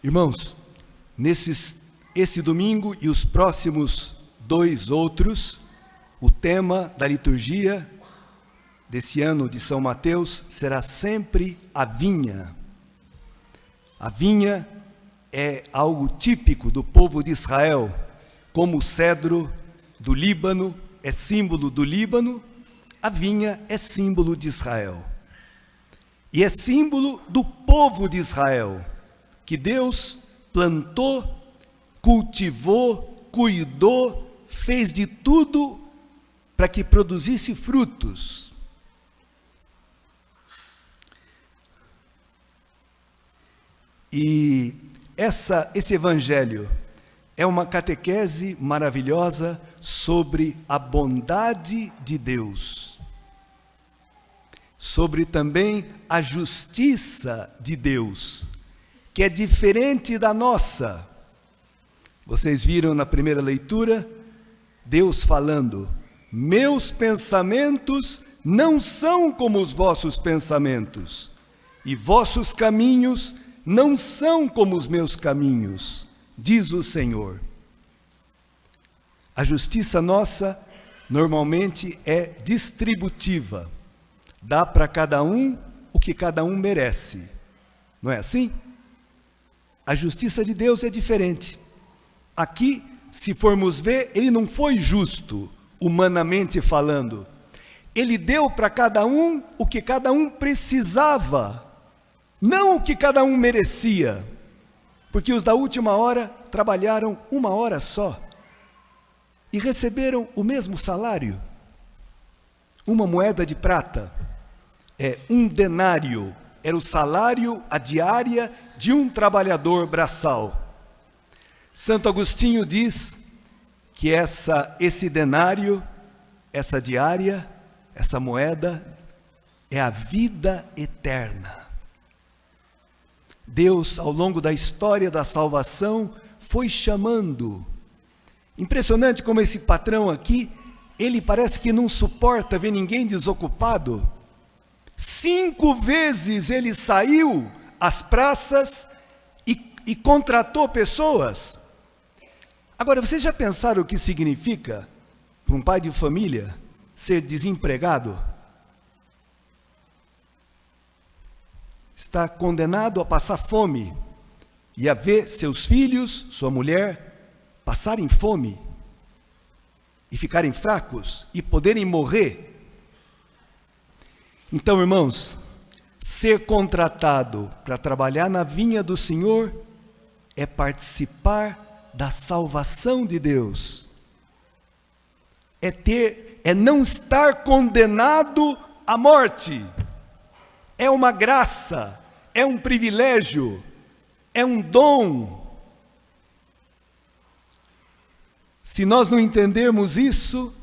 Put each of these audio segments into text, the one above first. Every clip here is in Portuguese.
Irmãos, esse domingo e os próximos 2 outros, o tema da liturgia desse ano de São Mateus será sempre a vinha. A vinha é algo típico do povo de Israel, como o cedro do Líbano é símbolo do Líbano, a vinha é símbolo de Israel. E é símbolo do povo de Israel, que Deus plantou, cultivou, cuidou, fez de tudo para que produzisse frutos. E esse evangelho é uma catequese maravilhosa sobre a bondade de Deus, sobre também a justiça de Deus, que é diferente da nossa. Vocês viram na primeira leitura, Deus falando: meus pensamentos não são como os vossos pensamentos, e vossos caminhos não são como os meus caminhos, diz o Senhor. A justiça nossa normalmente é distributiva, dá para cada um o que cada um merece, não é assim? A justiça de Deus é diferente. Aqui, se formos ver, ele não foi justo, humanamente falando. Ele deu para cada um o que cada um precisava, não o que cada um merecia. Porque os da última hora trabalharam 1 hora só e receberam o mesmo salário. 1 moeda de prata é 1 denário, era o salário, a diária de um trabalhador braçal. Santo Agostinho diz que esse denário, essa diária, essa moeda, é a vida eterna. Deus, ao longo da história da salvação, foi chamando. Impressionante como esse patrão aqui, ele parece que não suporta ver ninguém desocupado. 5 vezes ele saiu às praças e contratou pessoas. Agora, vocês já pensaram o que significa para um pai de família ser desempregado? Está condenado a passar fome e a ver seus filhos, sua mulher, passarem fome e ficarem fracos e poderem morrer. Então, irmãos, ser contratado para trabalhar na vinha do Senhor é participar da salvação de Deus. É não estar condenado à morte. É uma graça, é um privilégio, é um dom. Se nós não entendermos isso,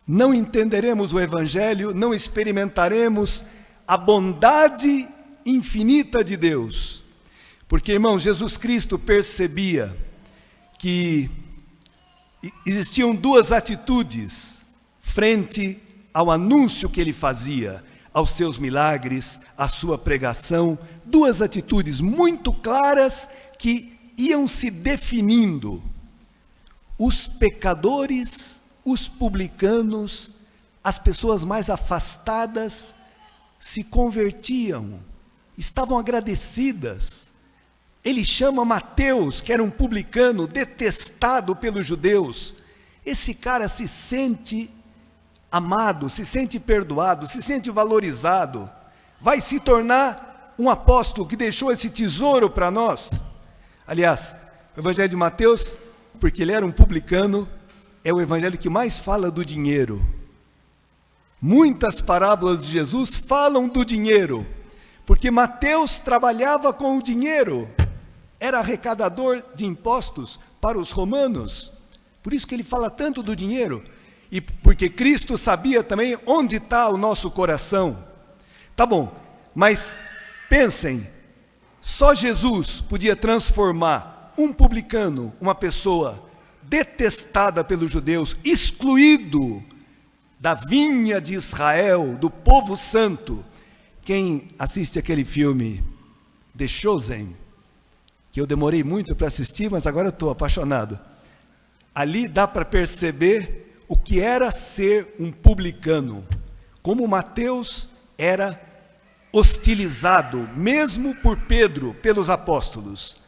não entenderemos o Evangelho, não experimentaremos a bondade infinita de Deus. Porque, irmãos, Jesus Cristo percebia que existiam 2 atitudes frente ao anúncio que ele fazia, aos seus milagres, à sua pregação, 2 atitudes muito claras que iam se definindo. Os pecadores, os publicanos, as pessoas mais afastadas se convertiam, estavam agradecidas. Ele chama Mateus, que era um publicano detestado pelos judeus. Esse cara se sente amado, se sente perdoado, se sente valorizado, vai se tornar um apóstolo que deixou esse tesouro para nós. Aliás, o Evangelho de Mateus, porque ele era um publicano, é o evangelho que mais fala do dinheiro. Muitas parábolas de Jesus falam do dinheiro, porque Mateus trabalhava com o dinheiro, era arrecadador de impostos para os romanos, por isso que ele fala tanto do dinheiro, e porque Cristo sabia também onde está o nosso coração. Tá bom, mas pensem, só Jesus podia transformar um publicano, uma pessoa detestada pelos judeus, excluído da vinha de Israel, do povo santo. Quem assiste aquele filme The Chosen, que eu demorei muito para assistir, mas agora eu estou apaixonado. Ali dá para perceber o que era ser um publicano, como Mateus era hostilizado, mesmo por Pedro, pelos apóstolos.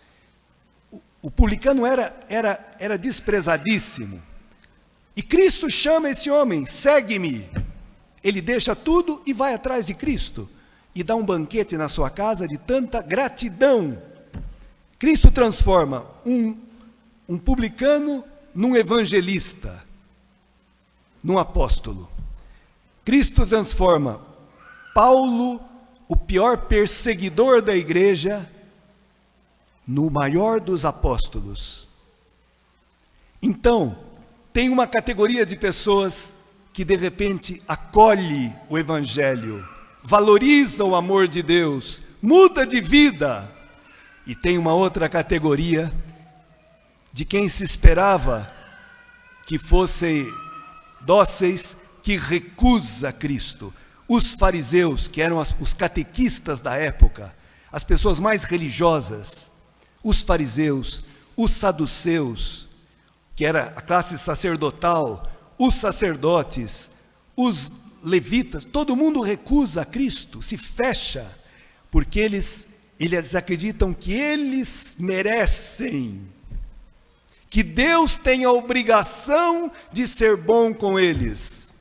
O publicano era desprezadíssimo. E Cristo chama esse homem, segue-me. Ele deixa tudo e vai atrás de Cristo. E dá um banquete na sua casa de tanta gratidão. Cristo transforma um publicano num evangelista, num apóstolo. Cristo transforma Paulo, o pior perseguidor da igreja, no maior dos apóstolos. Então, tem uma categoria de pessoas que de repente acolhe o evangelho, valoriza o amor de Deus, muda de vida. E tem uma outra categoria de quem se esperava que fossem dóceis, que recusa Cristo. Os fariseus, que eram os catequistas da época, as pessoas mais religiosas, os fariseus, os saduceus, que era a classe sacerdotal, os sacerdotes, os levitas, todo mundo recusa a Cristo, se fecha, porque eles acreditam que eles merecem, que Deus tem a obrigação de ser bom com eles.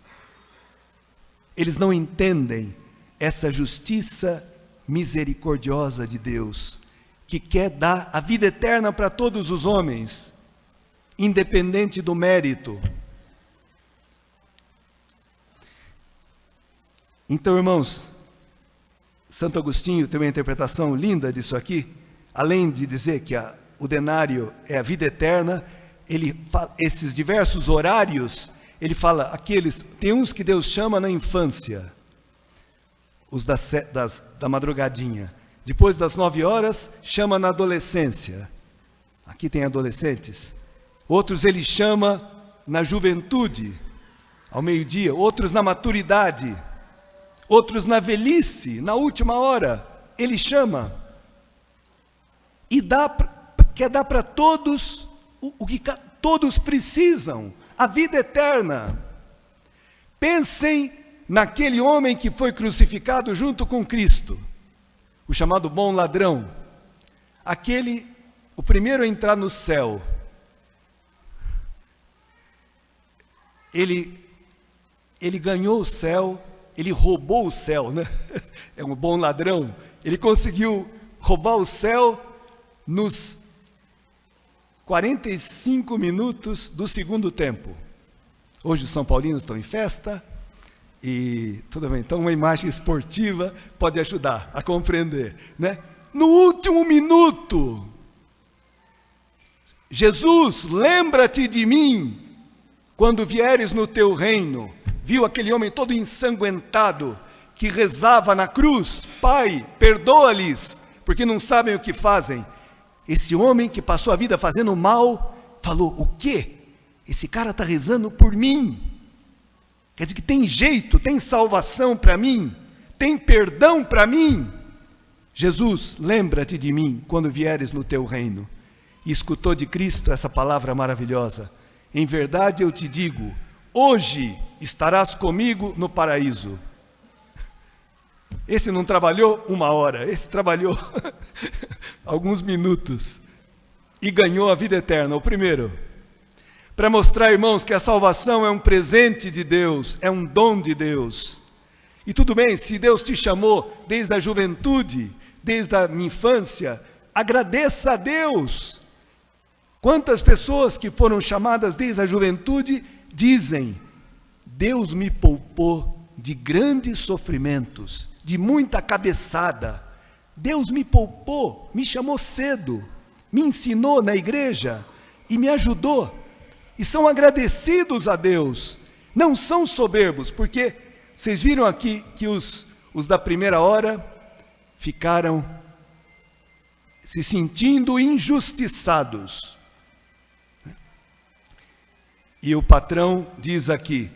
Eles não entendem essa justiça misericordiosa de Deus, que quer dar a vida eterna para todos os homens, independente do mérito. Então, irmãos, Santo Agostinho tem uma interpretação linda disso aqui. Além de dizer que o denário é a vida eterna, ele fala, esses diversos horários, ele fala, tem uns que Deus chama na infância, os da madrugadinha. Depois das 9 horas, chama na adolescência. Aqui tem adolescentes. Outros ele chama na juventude, ao meio-dia. Outros na maturidade. Outros na velhice, na última hora. Ele chama. E quer dar para todos o que todos precisam. A vida eterna. Pensem naquele homem que foi crucificado junto com Cristo. O chamado bom ladrão, o primeiro a entrar no céu. Ele ganhou o céu, ele roubou o céu, né? É um bom ladrão. Ele conseguiu roubar o céu nos 45 minutos do segundo tempo. Hoje os São Paulinos estão em festa. E tudo bem, então uma imagem esportiva pode ajudar a compreender, né? No último minuto, Jesus, lembra-te de mim, quando vieres no teu reino. Viu aquele homem todo ensanguentado, que rezava na cruz, Pai, perdoa-lhes, porque não sabem o que fazem. Esse homem que passou a vida fazendo mal, falou, o quê? Esse cara está rezando por mim. Quer dizer que tem jeito, tem salvação para mim, tem perdão para mim. Jesus, lembra-te de mim quando vieres no teu reino. E escutou de Cristo essa palavra maravilhosa. Em verdade eu te digo, hoje estarás comigo no paraíso. Esse não trabalhou 1 hora, esse trabalhou alguns minutos. E ganhou a vida eterna, o primeiro. Para mostrar, irmãos, que a salvação é um presente de Deus, é um dom de Deus. E tudo bem, se Deus te chamou desde a juventude, desde a infância, agradeça a Deus. Quantas pessoas que foram chamadas desde a juventude dizem, Deus me poupou de grandes sofrimentos, de muita cabeçada. Deus me poupou, me chamou cedo, me ensinou na igreja e me ajudou. E são agradecidos a Deus, não são soberbos, porque vocês viram aqui que os da primeira hora ficaram se sentindo injustiçados. E o patrão diz aqui,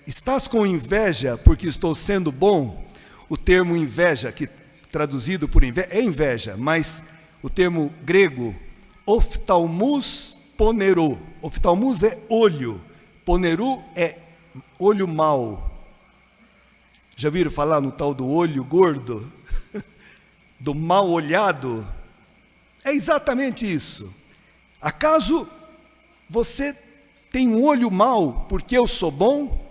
estás com inveja porque estou sendo bom? O termo inveja, que traduzido por inveja, é inveja, mas o termo grego oftalmus ponero. Oftalmus é olho, ponero é olho mau. Já viram falar no tal do olho gordo? Do mal olhado? É exatamente isso. Acaso você tem um olho mau porque eu sou bom?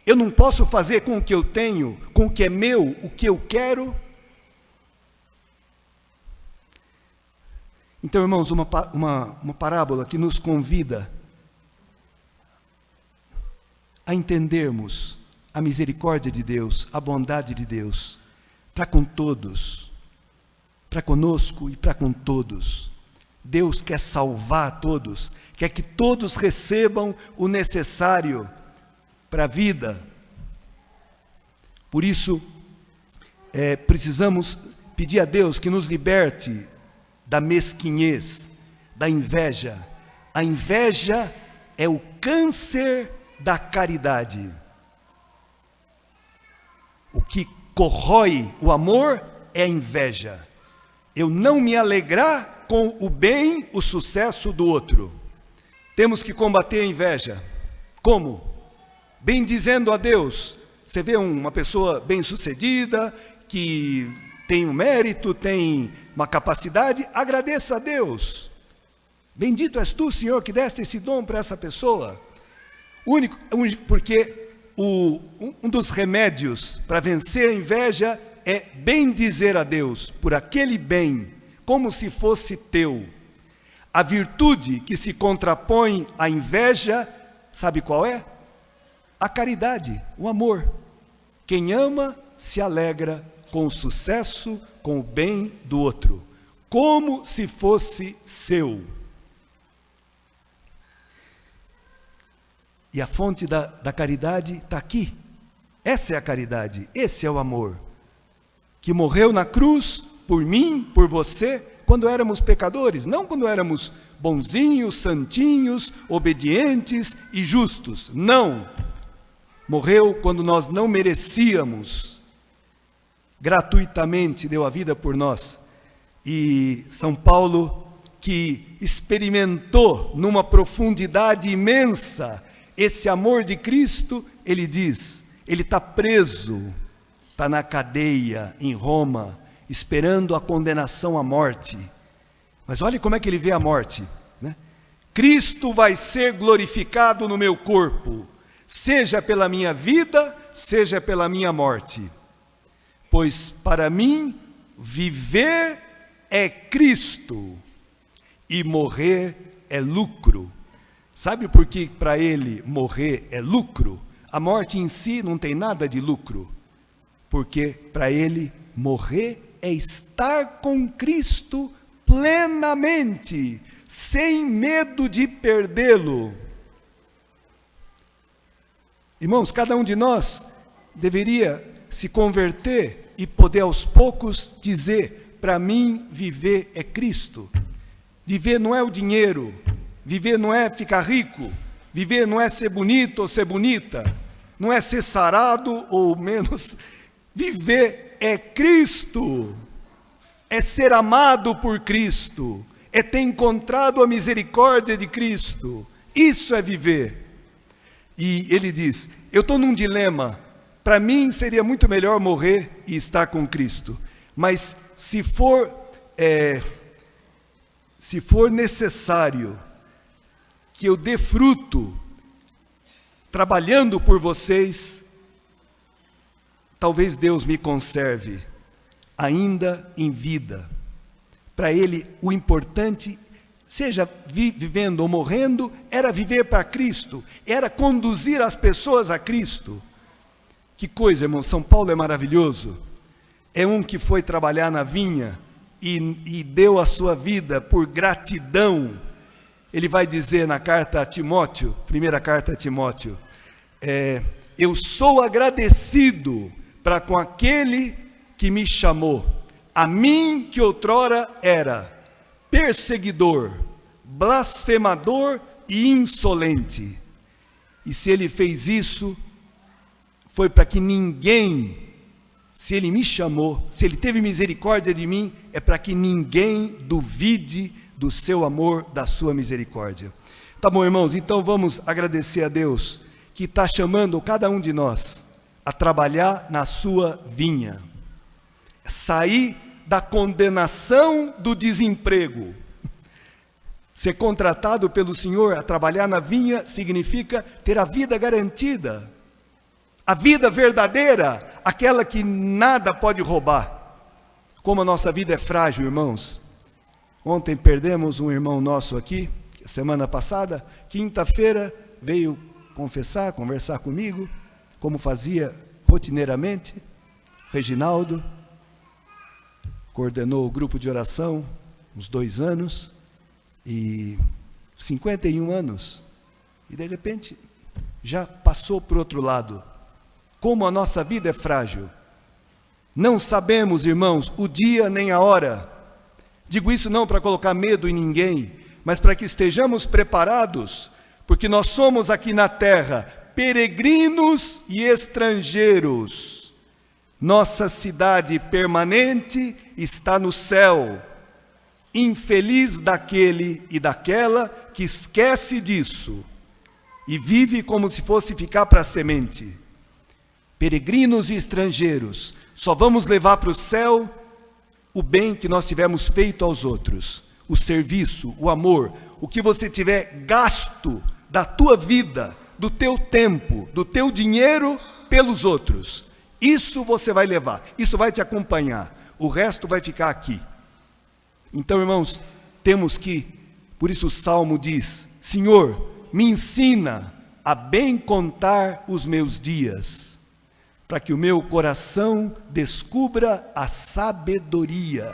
Eu não posso fazer com o que eu tenho, com o que é meu, o que eu quero? Então, irmãos, uma parábola que nos convida a entendermos a misericórdia de Deus, a bondade de Deus, para com todos, para conosco e para com todos. Deus quer salvar todos, quer que todos recebam o necessário para a vida. Por isso, precisamos pedir a Deus que nos liberte da mesquinhez, da inveja. A inveja é o câncer da caridade. O que corrói o amor é a inveja. Eu não me alegrar com o bem, o sucesso do outro. Temos que combater a inveja. Como? Bendizendo a Deus. Você vê uma pessoa bem-sucedida, que tem um mérito, tem uma capacidade, agradeça a Deus. Bendito és tu, Senhor, que deste esse dom para essa pessoa. Porque um dos remédios para vencer a inveja é bendizer a Deus por aquele bem, como se fosse teu. A virtude que se contrapõe à inveja, sabe qual é? A caridade, o amor. Quem ama se alegra com o sucesso, com o bem do outro, como se fosse seu. E a fonte da caridade está aqui. Essa é a caridade, esse é o amor, que morreu na cruz por mim, por você, quando éramos pecadores, não quando éramos bonzinhos, santinhos, obedientes e justos. Não! Morreu quando nós não merecíamos. Gratuitamente deu a vida por nós. E São Paulo, que experimentou numa profundidade imensa esse amor de Cristo, ele diz, ele está preso, está na cadeia em Roma, esperando a condenação à morte. Mas olha como é que ele vê a morte, né? Cristo vai ser glorificado no meu corpo, seja pela minha vida, seja pela minha morte. Pois para mim, viver é Cristo e morrer é lucro. Sabe por que para ele morrer é lucro? A morte em si não tem nada de lucro. Porque para ele morrer é estar com Cristo plenamente, sem medo de perdê-lo. Irmãos, cada um de nós deveria se converter e poder aos poucos dizer, para mim viver é Cristo. Viver não é o dinheiro, viver não é ficar rico, viver não é ser bonito ou ser bonita, não é ser sarado ou menos. Viver é Cristo, é ser amado por Cristo, é ter encontrado a misericórdia de Cristo. Isso é viver. E ele diz, eu estou num dilema, para mim seria muito melhor morrer e estar com Cristo, mas se for necessário que eu dê fruto, trabalhando por vocês, talvez Deus me conserve ainda em vida. Para ele, o importante, seja vivendo ou morrendo, era viver para Cristo, era conduzir as pessoas a Cristo. Que coisa, irmão, São Paulo é maravilhoso. É um que foi trabalhar na vinha e deu a sua vida por gratidão. Ele vai dizer na carta a Timóteo, primeira carta a Timóteo, eu sou agradecido para com aquele que me chamou, a mim que outrora era perseguidor, blasfemador e insolente. E se ele fez isso, foi para que ninguém se Ele me chamou, se Ele teve misericórdia de mim, é para que ninguém duvide do seu amor, da sua misericórdia. Tá bom, irmãos, então vamos agradecer a Deus que está chamando cada um de nós a trabalhar na sua vinha, sair da condenação do desemprego. Ser contratado pelo Senhor a trabalhar na vinha significa ter a vida garantida, a vida verdadeira, aquela que nada pode roubar. Como a nossa vida é frágil, irmãos. Ontem perdemos um irmão nosso aqui, semana passada, quinta-feira, veio conversar comigo, como fazia rotineiramente. Reginaldo coordenou o grupo de oração uns 2 anos, e 51 anos, e de repente já passou para o outro lado. Como a nossa vida é frágil. Não sabemos, irmãos, o dia nem a hora. Digo isso não para colocar medo em ninguém, mas para que estejamos preparados, porque nós somos aqui na terra peregrinos e estrangeiros. Nossa cidade permanente está no céu. Infeliz daquele e daquela que esquece disso e vive como se fosse ficar para a semente. Peregrinos e estrangeiros, só vamos levar para o céu o bem que nós tivermos feito aos outros, o serviço, o amor, o que você tiver gasto da tua vida, do teu tempo, do teu dinheiro pelos outros. Isso você vai levar, isso vai te acompanhar, o resto vai ficar aqui. Então, irmãos, temos que, por isso o Salmo diz: Senhor, me ensina a bem contar os meus dias, para que o meu coração descubra a sabedoria.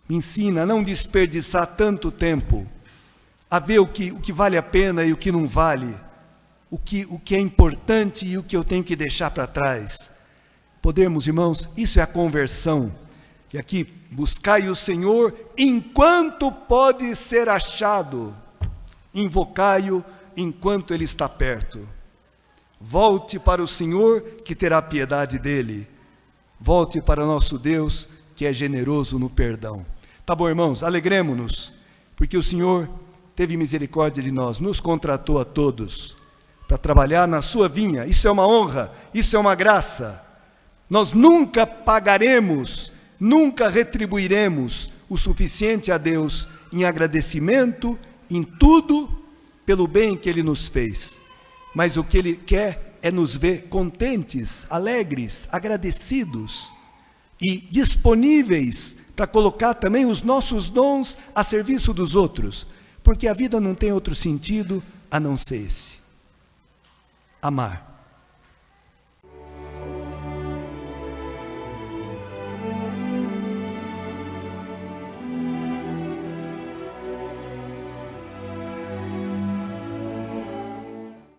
Me ensina a não desperdiçar tanto tempo, a ver o que vale a pena e o que não vale, o que é importante e o que eu tenho que deixar para trás. Podemos, irmãos, isso é a conversão. E aqui, buscai o Senhor enquanto pode ser achado, invocai-o enquanto Ele está perto. Volte para o Senhor, que terá piedade dele. Volte para nosso Deus, que é generoso no perdão. Tá bom, irmãos, alegremos-nos, porque o Senhor teve misericórdia de nós, nos contratou a todos para trabalhar na sua vinha. Isso é uma honra, isso é uma graça. Nós nunca pagaremos, nunca retribuiremos o suficiente a Deus em agradecimento, em tudo, pelo bem que Ele nos fez. Mas o que Ele quer é nos ver contentes, alegres, agradecidos e disponíveis para colocar também os nossos dons a serviço dos outros, porque a vida não tem outro sentido a não ser esse: amar.